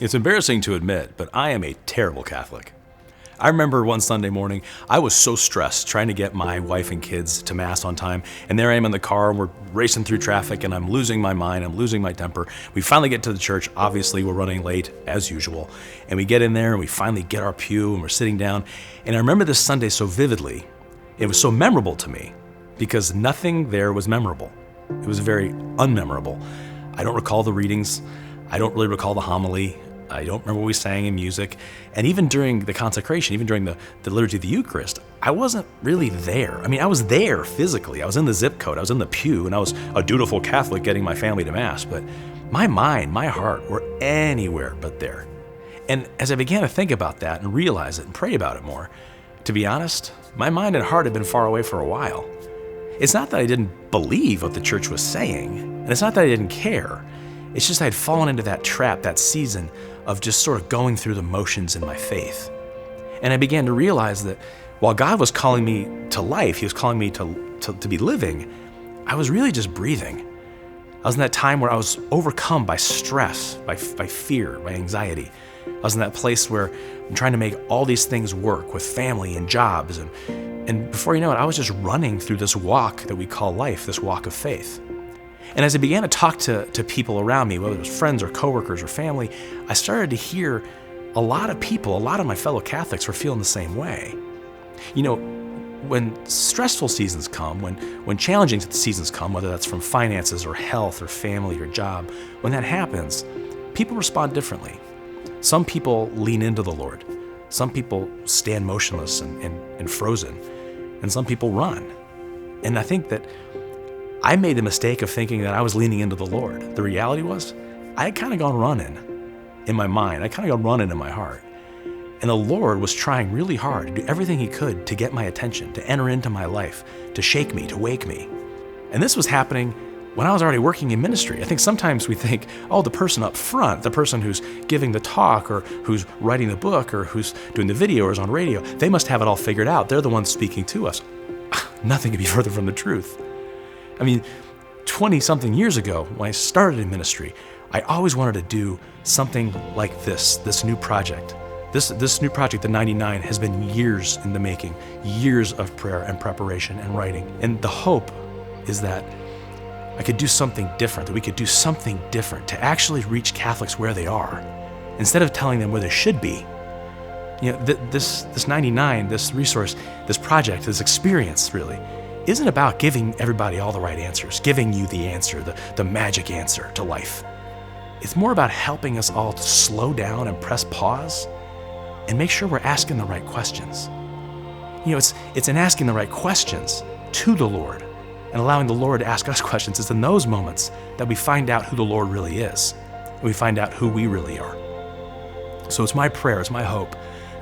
It's embarrassing to admit, but I am a terrible Catholic. I remember one Sunday morning, I was so stressed trying to get my wife and kids to Mass on time, and there I am in the car, and we're racing through traffic, and I'm losing my mind, I'm losing my temper. We finally get to the church, obviously we're running late, as usual, and we get in there, and we finally get our pew, and we're sitting down, and I remember this Sunday so vividly. It was so memorable to me, because nothing there was memorable. It was very unmemorable. I don't recall the readings, I don't really recall the homily, I don't remember what we sang in music, and even during the consecration, even during the liturgy of the Eucharist, I wasn't really there. I mean, I was there physically. I was in the zip code, I was in the pew, and I was a dutiful Catholic getting my family to Mass, but my mind, my heart were anywhere but there. And as I began to think about that and realize it and pray about it more, to be honest, my mind and heart had been far away for a while. It's not that I didn't believe what the church was saying, and it's not that I didn't care. It's just I had fallen into that trap, that season of just sort of going through the motions in my faith. And I began to realize that while God was calling me to life, He was calling me to be living, I was really just breathing. I was in that time where I was overcome by stress, by fear, by anxiety. I was in that place where I'm trying to make all these things work with family and jobs. And before you know it, I was just running through this walk that we call life, this walk of faith. And as I began to talk to people around me, whether it was friends or coworkers or family, I started to hear a lot of people, a lot of my fellow Catholics were feeling the same way. You know, when stressful seasons come, when challenging seasons come, whether that's from finances or health or family or job, when that happens, people respond differently. Some people lean into the Lord. Some people stand motionless and frozen. And some people run. And I think that I made the mistake of thinking that I was leaning into the Lord. The reality was, I had kind of gone running in my mind. I kind of gone running in my heart. And the Lord was trying really hard to do everything He could to get my attention, to enter into my life, to shake me, to wake me. And this was happening when I was already working in ministry. I think sometimes we think, oh, the person up front, the person who's giving the talk or who's writing the book or who's doing the video or is on radio, they must have it all figured out. They're the ones speaking to us. Nothing could be further from the truth. I mean, 20-something years ago, when I started in ministry, I always wanted to do something like this new project. This new project, the 99, has been years in the making, years of prayer and preparation and writing. And the hope is that I could do something different, that we could do something different to actually reach Catholics where they are, instead of telling them where they should be. You know, this 99, this resource, this project, this experience really, isn't about giving everybody all the right answers, giving you the answer, the magic answer to life. It's more about helping us all to slow down and press pause and make sure we're asking the right questions. You know, it's in asking the right questions to the Lord and allowing the Lord to ask us questions. It's in those moments that we find out who the Lord really is, and we find out who we really are. So it's my prayer, it's my hope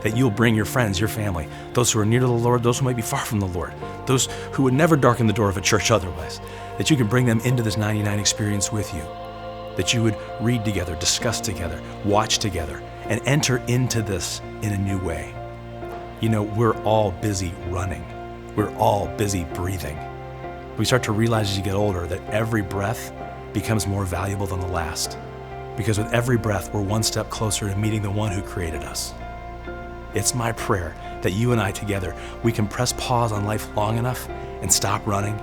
that you'll bring your friends, your family, those who are near to the Lord, those who may be far from the Lord, those who would never darken the door of a church otherwise, that you can bring them into this 99 experience with you, that you would read together, discuss together, watch together, and enter into this in a new way. You know, we're all busy running. We're all busy breathing. We start to realize as you get older that every breath becomes more valuable than the last, because with every breath, we're one step closer to meeting the one who created us. It's my prayer that you and I together, we can press pause on life long enough and stop running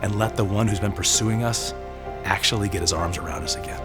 and let the one who's been pursuing us actually get his arms around us again.